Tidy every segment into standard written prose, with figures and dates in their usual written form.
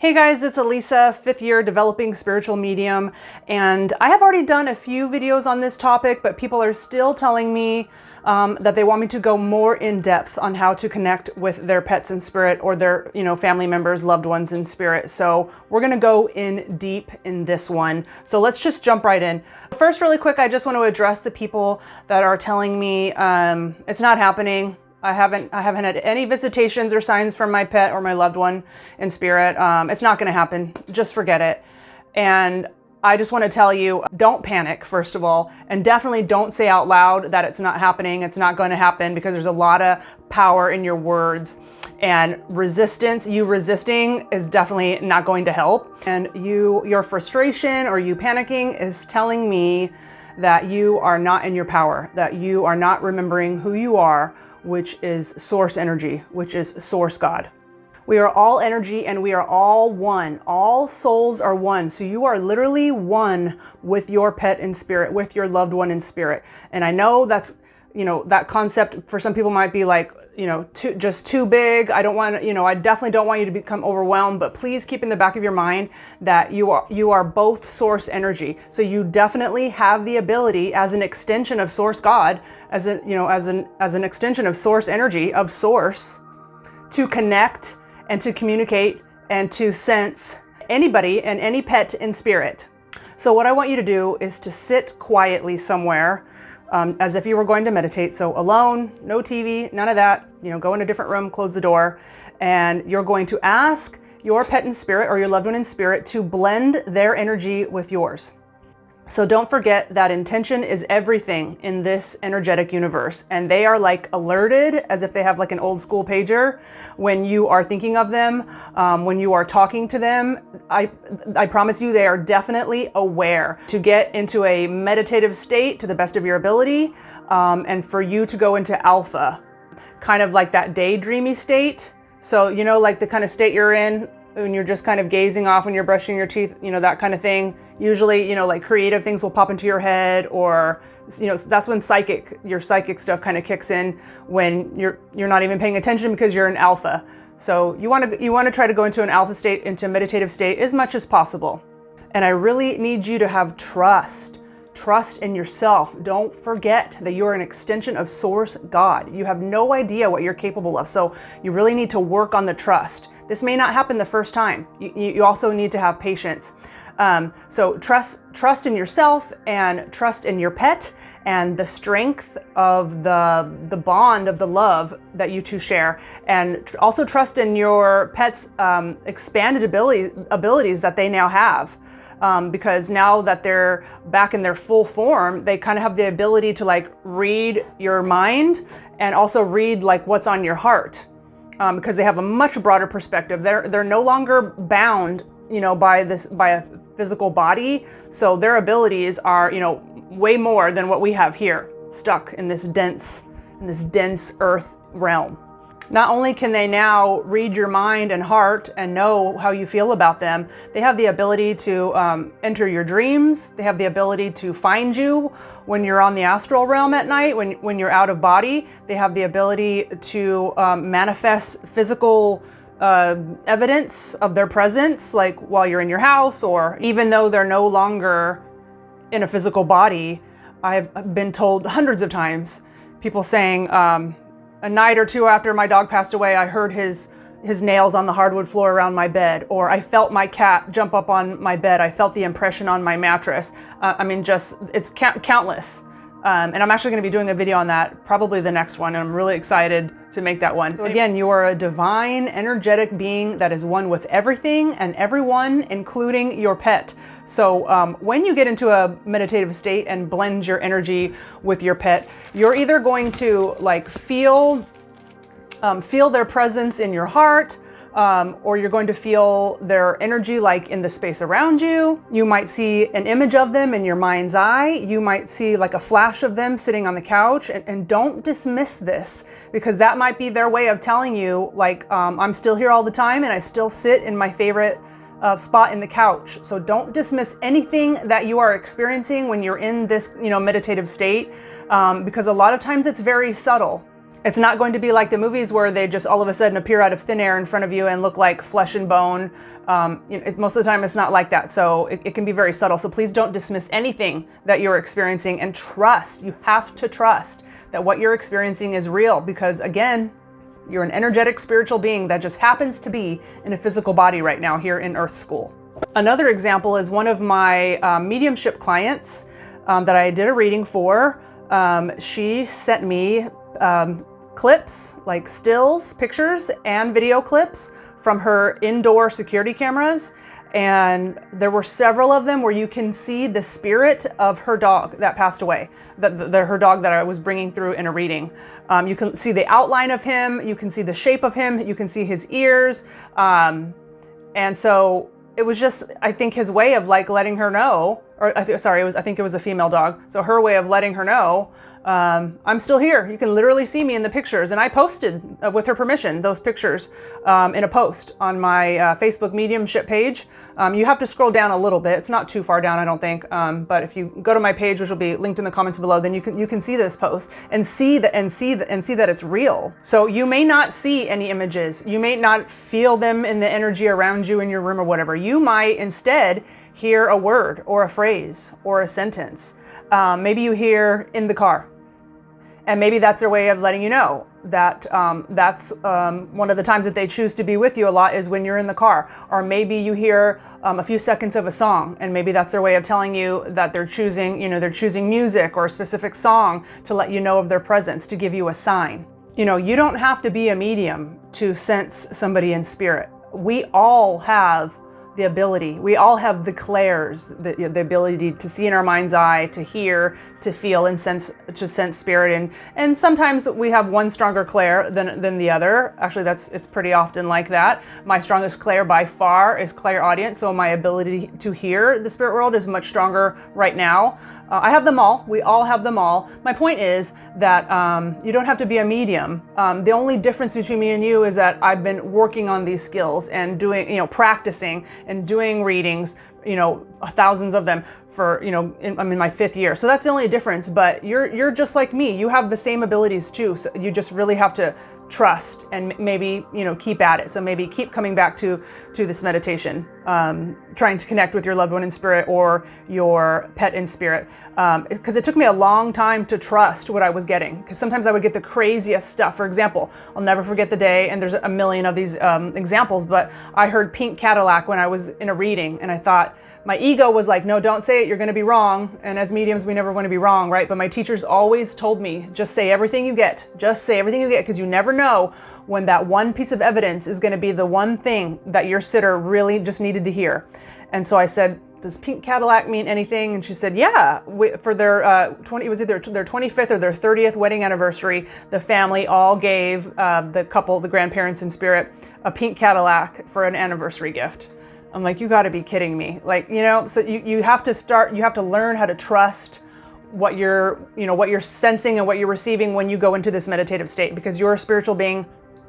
Hey guys, it's Elisa, 5th year developing spiritual medium, and I have already done a few videos on this topic, but people are still telling me that they want me to go more in depth on how to connect with their pets in spirit or their, family members, loved ones in spirit. So we're gonna go in deep in this one. So let's just jump right in. First, really quick, I just want to address the people that are telling me it's not happening. I haven't had any visitations or signs from my pet or my loved one in spirit. It's not going to happen. Just forget it. And I just want to tell you, don't panic, first of all, and definitely don't say out loud that it's not happening. It's not going to happen, because there's a lot of power in your words, and resistance, you resisting, is definitely not going to help. And your frustration or you panicking is telling me that you are not in your power, that you are not remembering who you are, which is source energy, which is source God. We are all energy and we are all one. All souls are one. So you are literally one with your pet in spirit, with your loved one in spirit. And I know that's, that concept for some people might be like, just too big. I don't want to, I definitely don't want you to become overwhelmed, but please keep in the back of your mind that you are both source energy. So you definitely have the ability, as an extension of source God, as an extension of source energy, of source, to connect and to communicate and to sense anybody and any pet in spirit. So what I want you to do is to sit quietly somewhere, as if you were going to meditate. So alone, no TV, none of that. Go in a different room, close the door, and you're going to ask your pet in spirit or your loved one in spirit to blend their energy with yours. So don't forget that intention is everything in this energetic universe, and they are like alerted, as if they have like an old school pager, when you are thinking of them, when you are talking to them. I promise you, they are definitely aware. To get into a meditative state to the best of your ability, and for you to go into alpha, kind of like that daydreamy state. So, like the kind of state you're in when you're just kind of gazing off when you're brushing your teeth, that kind of thing. Usually, like creative things will pop into your head, or, that's when your psychic stuff kind of kicks in, when you're not even paying attention because you're in alpha. So you want to try to go into an alpha state, into a meditative state as much as possible. And I really need you to have trust in yourself. Don't forget that you're an extension of source God. You have no idea what you're capable of. So you really need to work on the trust. This may not happen the first time. You also need to have patience. So trust in yourself, and trust in your pet, and the strength of the bond of the love that you two share. And also trust in your pet's expanded abilities that they now have. Because now that they're back in their full form, they kind of have the ability to read your mind and also read what's on your heart. Because they have a much broader perspective. They're no longer bound, by a physical body. So their abilities are, way more than what we have here, stuck in this dense earth realm. Not only can they now read your mind and heart and know how you feel about them, they have the ability to enter your dreams. They have the ability to find you when you're on the astral realm at night, when you're out of body. They have the ability to manifest physical evidence of their presence, like while you're in your house, or even though they're no longer in a physical body. I've been told hundreds of times, people saying, a night or two after my dog passed away, I heard his nails on the hardwood floor around my bed, or I felt my cat jump up on my bed. I felt the impression on my mattress. It's countless. And I'm actually going to be doing a video on that, probably the next one, and I'm really excited to make that one. So again, you are a divine, energetic being that is one with everything and everyone, including your pet. So when you get into a meditative state and blend your energy with your pet, you're either going to feel their presence in your heart, or you're going to feel their energy in the space around you. You might see an image of them in your mind's eye. You might see a flash of them sitting on the couch, and don't dismiss this, because that might be their way of telling you I'm still here all the time and I still sit in my favorite spot in the couch. So don't dismiss anything that you are experiencing when you're in this meditative state, because a lot of times it's very subtle. It's not going to be like the movies where they just all of a sudden appear out of thin air in front of you and look like flesh and bone. Most of the time it's not like that. So it can be very subtle. So please don't dismiss anything that you're experiencing, and trust. You have to trust that what you're experiencing is real, because again, you're an energetic spiritual being that just happens to be in a physical body right now here in Earth School. Another example is one of my mediumship clients that I did a reading for. She sent me clips, like stills, pictures, and video clips from her indoor security cameras. And there were several of them where you can see the spirit of her dog that passed away, her dog that I was bringing through in a reading. You can see the outline of him, you can see the shape of him, you can see his ears. And so it was just, I think, his way of like letting her know, or I think it was a female dog. So her way of letting her know, I'm still here. You can literally see me in the pictures. And I posted, with her permission, those pictures in a post on my Facebook mediumship page. You have to scroll down a little bit. It's not too far down, I don't think. But if you go to my page, which will be linked in the comments below, then you can see this post and see that it's real. So you may not see any images. You may not feel them in the energy around you in your room or whatever. You might instead hear a word or a phrase or a sentence. Maybe you hear "in the car." And maybe that's their way of letting you know that that's one of the times that they choose to be with you a lot, is when you're in the car. Or maybe you hear a few seconds of a song, and maybe that's their way of telling you that they're choosing music or a specific song to let you know of their presence, to give you a sign. You don't have to be a medium to sense somebody in spirit. We all have the ability. We all have the clairs, the ability to see in our mind's eye, to hear, to feel, and sense spirit. And sometimes we have one stronger clair than the other. Actually, it's pretty often like that. My strongest clair by far is clairaudience. So my ability to hear the spirit world is much stronger right now. I have them all. We all have them all. My point is that you don't have to be a medium. The only difference between me and you is that I've been working on these skills and doing, practicing and doing readings, thousands of them for, I'm in my 5th year. So that's the only difference. But you're just like me. You have the same abilities too. So you just really have to trust and maybe, keep at it. So maybe keep coming back to this meditation, trying to connect with your loved one in spirit or your pet in spirit. Because it took me a long time to trust what I was getting. Because sometimes I would get the craziest stuff. For example, I'll never forget the day, and there's a million of these examples, but I heard pink Cadillac when I was in a reading, and I thought, my ego was like, no, don't say it, you're going to be wrong. And as mediums, we never want to be wrong, right? But my teachers always told me, just say everything you get. Just say everything you get, because you never know when that one piece of evidence is going to be the one thing that your sitter really just needed to hear. And so I said, does pink Cadillac mean anything? And she said, yeah. For their it was either their 25th or their 30th wedding anniversary, the family all gave the grandparents in spirit, a pink Cadillac for an anniversary gift. I'm like, you got to be kidding me. Like, so you have to learn how to trust what you're sensing and what you're receiving when you go into this meditative state, because you're a spiritual being.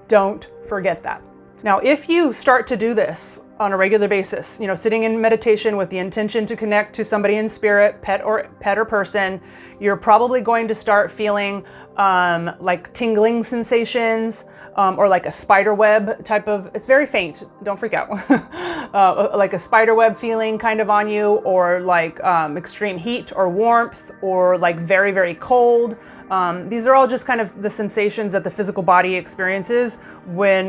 Don't forget that. Now, if you start to do this on a regular basis, sitting in meditation with the intention to connect to somebody in spirit, pet or person, you're probably going to start feeling like tingling sensations, or like a spider web type of, it's very faint, don't freak out, like a spider web feeling kind of on you, or like extreme heat or warmth, or like very, very cold. These are all just kind of the sensations that the physical body experiences when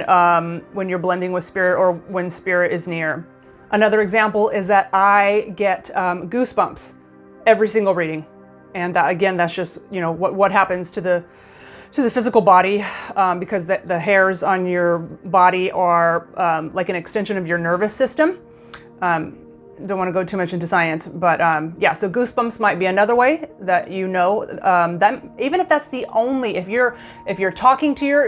you're blending with spirit or when spirit is near. Another example is that I get goosebumps every single reading. And that, again, that's just, what happens to the physical body, because the hairs on your body are like an extension of your nervous system. Don't want to go too much into science, but yeah, so goosebumps might be another way that that even if that's the only, if you're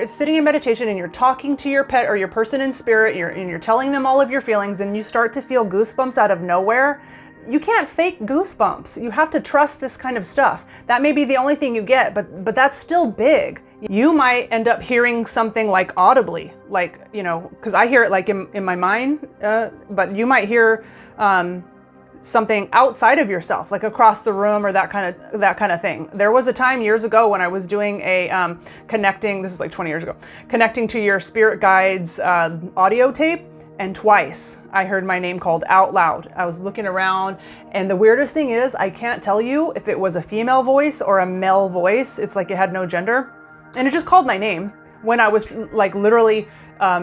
sitting in meditation and you're talking to your pet or your person in spirit, and you're telling them all of your feelings, then you start to feel goosebumps out of nowhere. You can't fake goosebumps. You have to trust this kind of stuff. That may be the only thing you get, but that's still big. You might end up hearing something like audibly, like, because I hear it like in my mind, but you might hear something outside of yourself, like across the room or that kind of thing. There was a time years ago when I was doing a connecting, this is like 20 years ago, connecting to your spirit guides audio tape, and twice I heard my name called out loud. I was looking around, and the weirdest thing is I can't tell you if it was a female voice or a male voice. It's like it had no gender, and it just called my name when I was like literally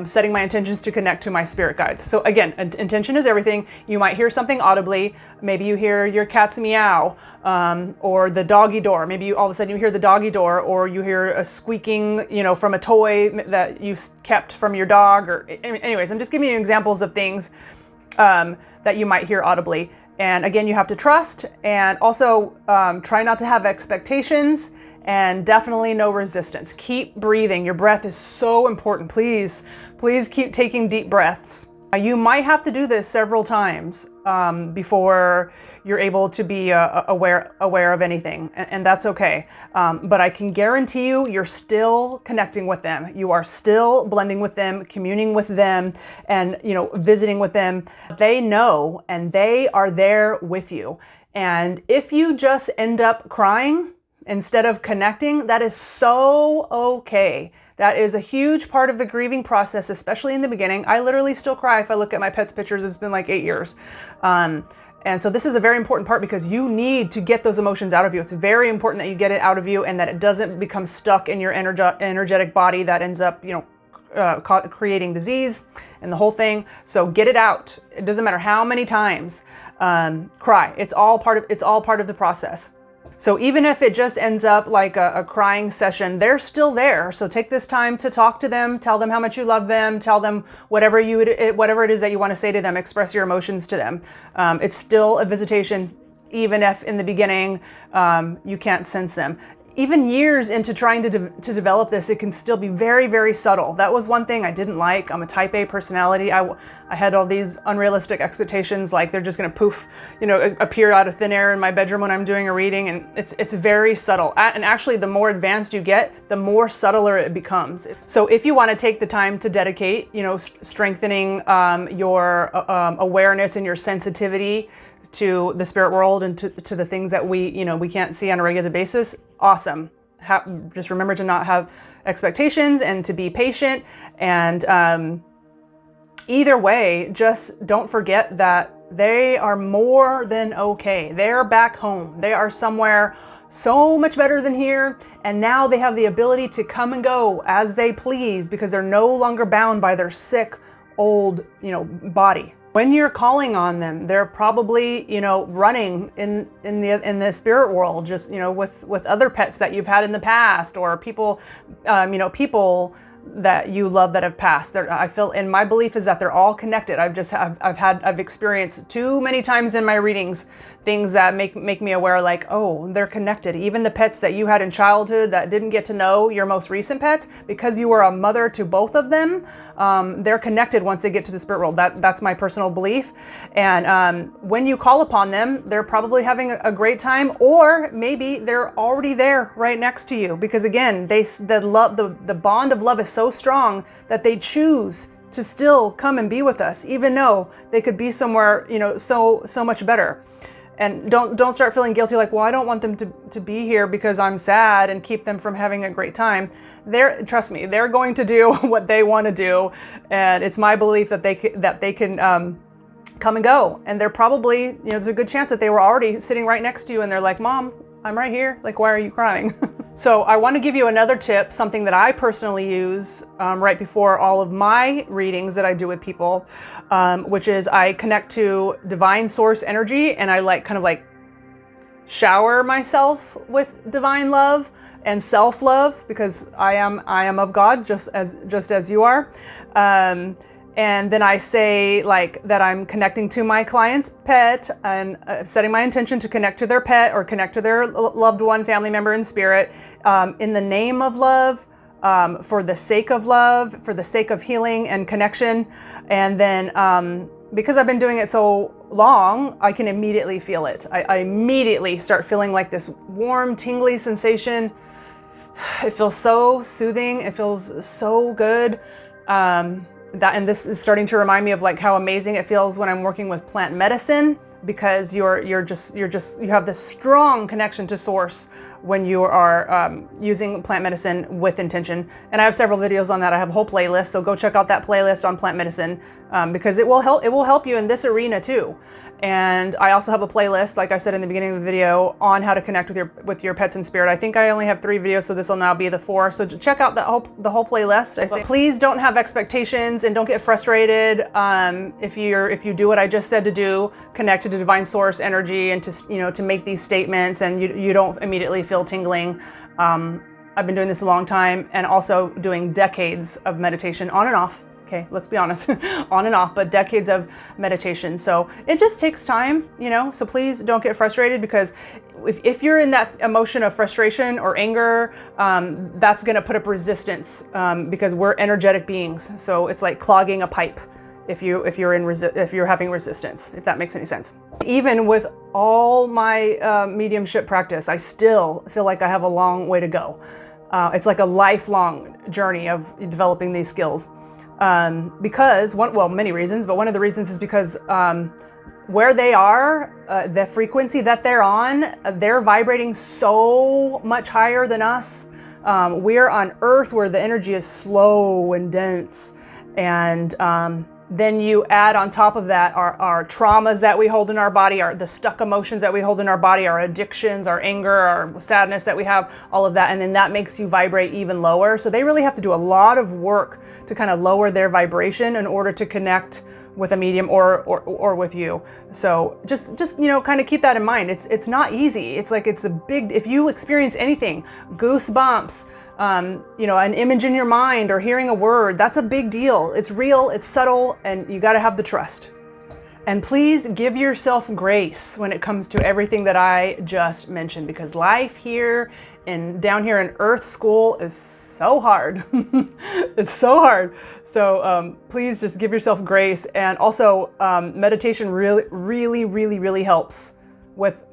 setting my intentions to connect to my spirit guides. So again, intention is everything. You might hear something audibly. Maybe you hear your cat's meow, or the doggy door. Maybe all of a sudden you hear the doggy door, or you hear a squeaking, from a toy that you kept from your dog. Or anyways, I'm just giving you examples of things that you might hear audibly. And again, you have to trust, and also try not to have expectations. And definitely no resistance. Keep breathing. Your breath is so important. Please keep taking deep breaths. You might have to do this several times before you're able to be aware of anything, and that's okay. But I can guarantee you, you're still connecting with them. You are still blending with them, communing with them, and visiting with them. They know, and they are there with you. And if you just end up crying instead of connecting, that is so okay. That is a huge part of the grieving process, especially in the beginning. I literally still cry if I look at my pet's pictures. It's been like 8 years. And so this is a very important part, because you need to get those emotions out of you. It's very important that you get it out of you, and that it doesn't become stuck in your energetic body that ends up, creating disease and the whole thing. So get it out. It doesn't matter how many times. Cry. It's all part of the process. So even if it just ends up like a crying session, they're still there. So take this time to talk to them, tell them how much you love them, tell them whatever it is that you want to say to them, express your emotions to them. It's still a visitation, even if in the beginning you can't sense them. Even years into trying to develop this, it can still be very, very subtle. That was one thing I didn't like. I'm a type A personality. I had all these unrealistic expectations, like they're just going to poof, appear out of thin air in my bedroom when I'm doing a reading. And it's very subtle. And actually, the more advanced you get, the more subtler it becomes. So if you want to take the time to dedicate, strengthening your awareness and your sensitivity to the spirit world and to the things that we can't see on a regular basis, awesome. Just remember to not have expectations and to be patient. And either way, just don't forget that they are more than okay. They're back home. They are somewhere so much better than here. And now they have the ability to come and go as they please, because they're no longer bound by their sick, old, body. When you're calling on them, they're probably, running in the spirit world, just, with other pets that you've had in the past, or people, people that you love that have passed. I feel, and my belief is that they're all connected. I've experienced too many times in my readings things that make me aware, like, oh, they're connected. Even the pets that you had in childhood that didn't get to know your most recent pets, because you were a mother to both of them, they're connected once they get to the spirit world. That's my personal belief. And when you call upon them, they're probably having a great time, or maybe they're already there right next to you, because again, the bond of love is so strong that they choose to still come and be with us, even though they could be somewhere, so much better. And don't start feeling guilty, like, well, I don't want them to be here because I'm sad, and keep them from having a great time. Trust me, they're going to do what they want to do, and it's my belief that they can come and go. And they're probably, there's a good chance that they were already sitting right next to you, and they're like, Mom, I'm right here. Like, why are you crying? So I want to give you another tip, something that I personally use right before all of my readings that I do with people, which is I connect to divine source energy, and I kind of shower myself with divine love and self-love, because I am of God, just as you are. And then I say that I'm connecting to my client's pet, and setting my intention to connect to their pet or connect to their loved one, family member in spirit, in the name of love, for the sake of love, for the sake of healing and connection. And then because I've been doing it so long, I can immediately feel it. I immediately start feeling like this warm, tingly sensation. It feels so soothing. It feels so good. And this is starting to remind me of how amazing it feels when I'm working with plant medicine, because you have this strong connection to source when you are using plant medicine with intention. And I have several videos on that. I have a whole playlist, so go check out that playlist on plant medicine, because it will help you in this arena too. And I also have a playlist, like I said in the beginning of the video, on how to connect with your pets in spirit. I think I only have 3 videos, so this will now be the 4. So check out the whole playlist. I say, please don't have expectations and don't get frustrated. If you do what I just said to do, connect to the divine source energy, and to make these statements, and you don't immediately feel tingling. I've been doing this a long time, and also doing decades of meditation on and off. Okay, let's be honest, on and off, but decades of meditation. So it just takes time, so please don't get frustrated, because if you're in that emotion of frustration or anger, that's going to put up resistance, because we're energetic beings. So it's like clogging a pipe if you're having resistance, if that makes any sense. Even with all my mediumship practice, I still feel like I have a long way to go. It's like a lifelong journey of developing these skills. Because many reasons, but one of the reasons is because where they are, the frequency that they're on, they're vibrating so much higher than us. We're on Earth, where the energy is slow and dense, and then you add on top of that our traumas that we hold in our body, the stuck emotions that we hold in our body, our addictions, our anger, our sadness that we have, all of that, and then that makes you vibrate even lower. So they really have to do a lot of work to kind of lower their vibration in order to connect with a medium or with you. So just kind of keep that in mind. It's not easy. It's a big, if you experience anything, goosebumps, an image in your mind, or hearing a word, that's a big deal. It's real, it's subtle, and you got to have the trust. And please give yourself grace when it comes to everything that I just mentioned, because life down here in Earth School is so hard. It's so hard. So please just give yourself grace. And also meditation really helps with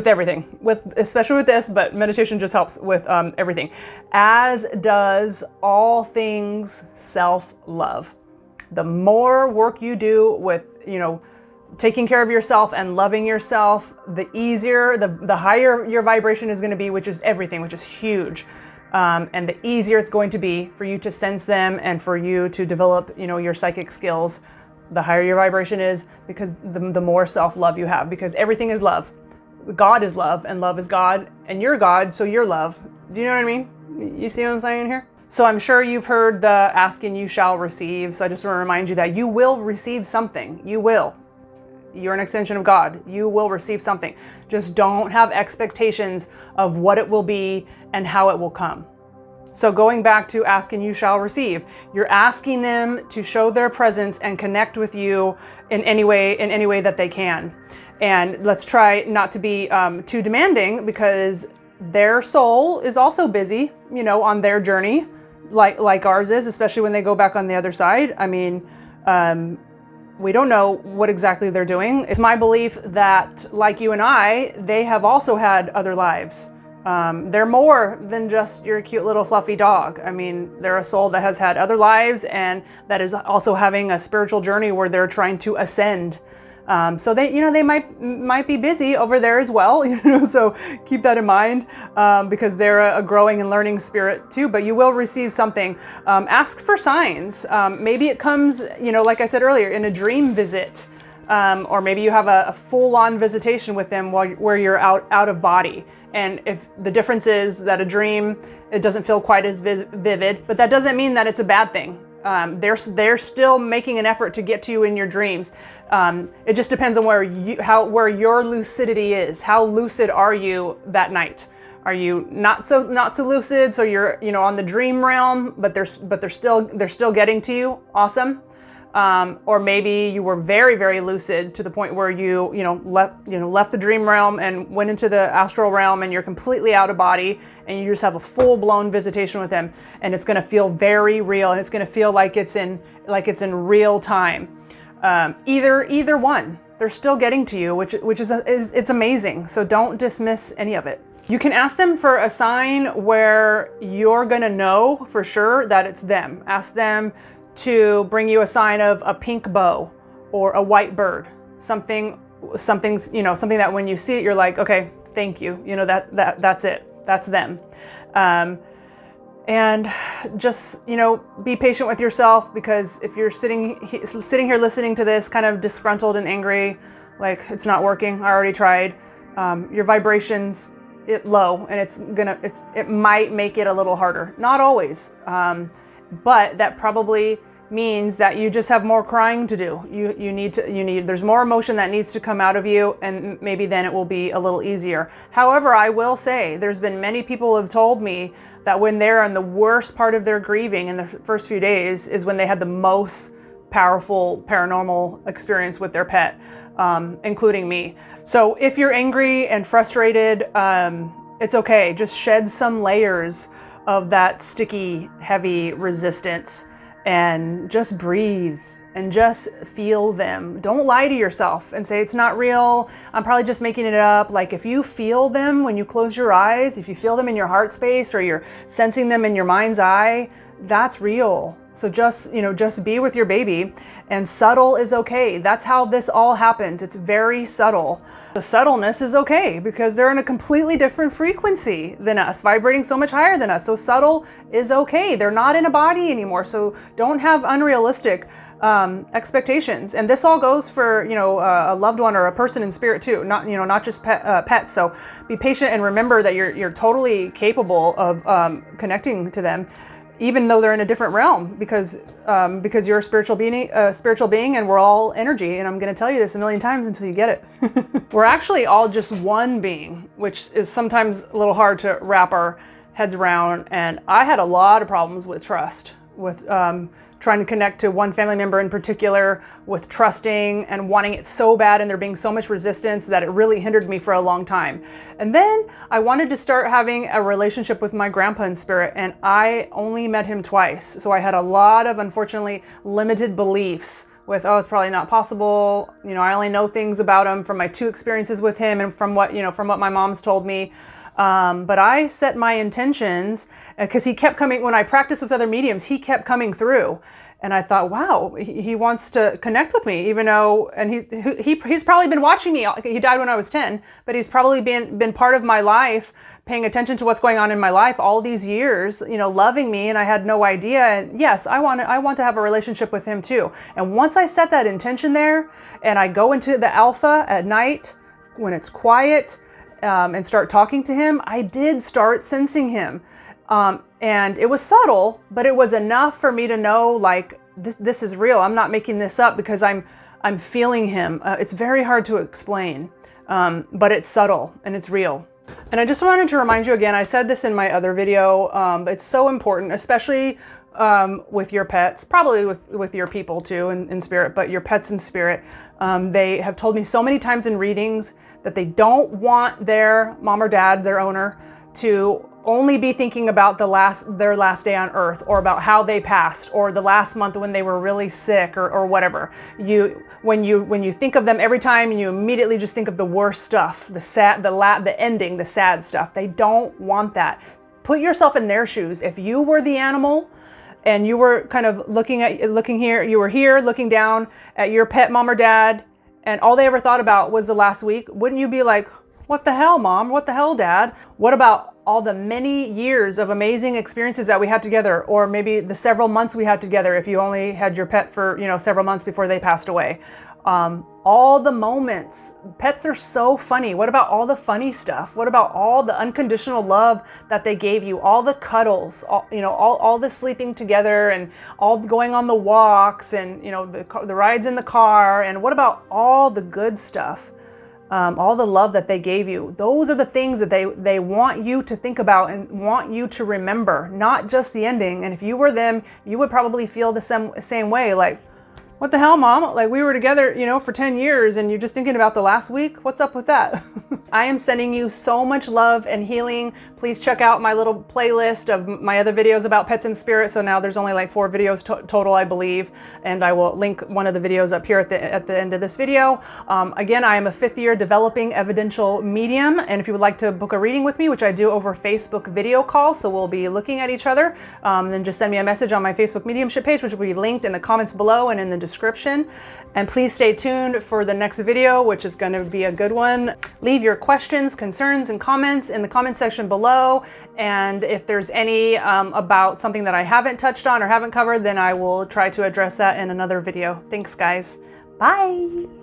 everything, especially with this, but meditation just helps with everything, as does all things self-love. The more work you do with, taking care of yourself and loving yourself, the easier, the higher your vibration is going to be, which is everything, which is huge. And the easier it's going to be for you to sense them and for you to develop, your psychic skills. The higher your vibration is, because the more self-love you have, because everything is love. God is love, and love is God, and you're God, so you're love. Do you know what I mean? You see what I'm saying here? So I'm sure you've heard the ask and you shall receive. So I just want to remind you that you will receive something. You will. You're an extension of God. You will receive something. Just don't have expectations of what it will be and how it will come. So going back to ask and you shall receive, you're asking them to show their presence and connect with you in any way that they can. And let's try not to be too demanding, because their soul is also busy, on their journey, like ours is, especially when they go back on the other side. I mean, we don't know what exactly they're doing. It's my belief that, like you and I, they have also had other lives. They're more than just your cute little fluffy dog. I mean, they're a soul that has had other lives, and that is also having a spiritual journey where they're trying to ascend. So they might be busy over there as well, so keep that in mind, because they're a growing and learning spirit too, but you will receive something. Ask for signs. Maybe it comes, like I said earlier, in a dream visit, or maybe you have a full-on visitation with them where you're out of body. And if the difference is that a dream, it doesn't feel quite as vivid, but that doesn't mean that it's a bad thing. They're still making an effort to get to you in your dreams. It just depends on where your lucidity is. How lucid are you that night? Are you not so lucid? So you're on the dream realm, but they're still getting to you. Awesome. Or maybe you were very, very lucid to the point where you left the dream realm and went into the astral realm, and you're completely out of body, and you just have a full-blown visitation with them, and it's going to feel very real, and it's going to feel like it's in real time. Either one, they're still getting to you, which is it's amazing. So don't dismiss any of it. You can ask them for a sign where you're going to know for sure that it's them. Ask them to bring you a sign of a pink bow or a white bird, something something's, something that when you see it, you're like, okay, thank you. That's it. That's them. And just, be patient with yourself, because if you're sitting here listening to this kind of disgruntled and angry, like it's not working, I already tried, your vibrations low, and it might make it a little harder. Not always, but that probably means that you just have more crying to do. There's more emotion that needs to come out of you, and maybe then it will be a little easier. However, I will say there's been many people who have told me that when they're in the worst part of their grieving in the first few days is when they had the most powerful paranormal experience with their pet, including me. So if you're angry and frustrated, it's okay. Just shed some layers of that sticky, heavy resistance and just breathe and just feel them. Don't lie to yourself and say it's not real, I'm probably just making it up. Like, if you feel them when you close your eyes, if you feel them in your heart space, or you're sensing them in your mind's eye, that's real. So just be with your baby, and subtle is okay. That's how this all happens. It's very subtle. The subtleness is okay because they're in a completely different frequency than us, vibrating so much higher than us. So subtle is okay. They're not in a body anymore. So don't have unrealistic expectations. And this all goes for, a loved one or a person in spirit too, not just pets. So be patient and remember that you're totally capable of connecting to them, even though they're in a different realm, because you're a spiritual being, and we're all energy. And I'm going to tell you this a million times until you get it. We're actually all just one being, which is sometimes a little hard to wrap our heads around. And I had a lot of problems with trust, with trying to connect to one family member in particular, with trusting and wanting it so bad, and there being so much resistance that it really hindered me for a long time. And then I wanted to start having a relationship with my grandpa in spirit, and I only met him twice. So I had a lot of, unfortunately, limited beliefs with, it's probably not possible. I only know things about him from my 2 experiences with him and from what my mom's told me. But I set my intentions, because he kept coming. When I practiced with other mediums, he kept coming through, and I thought, wow, he wants to connect with me, even though, and he's probably been watching me. He died when I was 10, but he's probably been part of my life, paying attention to what's going on in my life all these years, loving me, and I had no idea. And yes, I want to have a relationship with him too. And once I set that intention there, and I go into the alpha at night when it's quiet, and start talking to him, I did start sensing him. And it was subtle, but it was enough for me to know, like, this is real. I'm not making this up, because I'm feeling him. It's very hard to explain, but it's subtle and it's real. And I just wanted to remind you again, I said this in my other video, but it's so important, especially with your pets, probably with your people too in spirit, but your pets in spirit. They have told me so many times in readings that they don't want their mom or dad, their owner, to only be thinking about their last day on earth, or about how they passed, or the last month when they were really sick, or whatever. When you think of them every time, and you immediately just think of the worst stuff, the ending, the sad stuff. They don't want that. Put yourself in their shoes. If you were the animal, and you were kind of you were here looking down at your pet mom or dad, and all they ever thought about was the last week, wouldn't you be like, what the hell, mom? What the hell, dad? What about all the many years of amazing experiences that we had together, or maybe the several months we had together if you only had your pet for, several months before they passed away? All the moments. Pets are so funny. What about all the funny stuff? What about all the unconditional love that they gave you? All the cuddles, all the sleeping together, and all going on the walks, and the rides in the car. And what about all the good stuff? All the love that they gave you. Those are the things that they want you to think about and want you to remember, not just the ending. And if you were them, you would probably feel the same way, like, what the hell, mom? Like, we were together, for 10 years, and you're just thinking about the last week? What's up with that? I am sending you so much love and healing. Please check out my little playlist of my other videos about pets and spirit. So now there's only like 4 videos total, I believe, and I will link one of the videos up here at the end of this video. Again, I am a 5th year developing evidential medium, and if you would like to book a reading with me, which I do over Facebook video call, so we'll be looking at each other, then just send me a message on my Facebook mediumship page, which will be linked in the comments below and in the description. And please stay tuned for the next video, which is going to be a good one. Leave your questions, concerns, and comments in the comment section below. And if there's any about something that I haven't touched on or haven't covered, then I will try to address that in another video. Thanks, guys. Bye.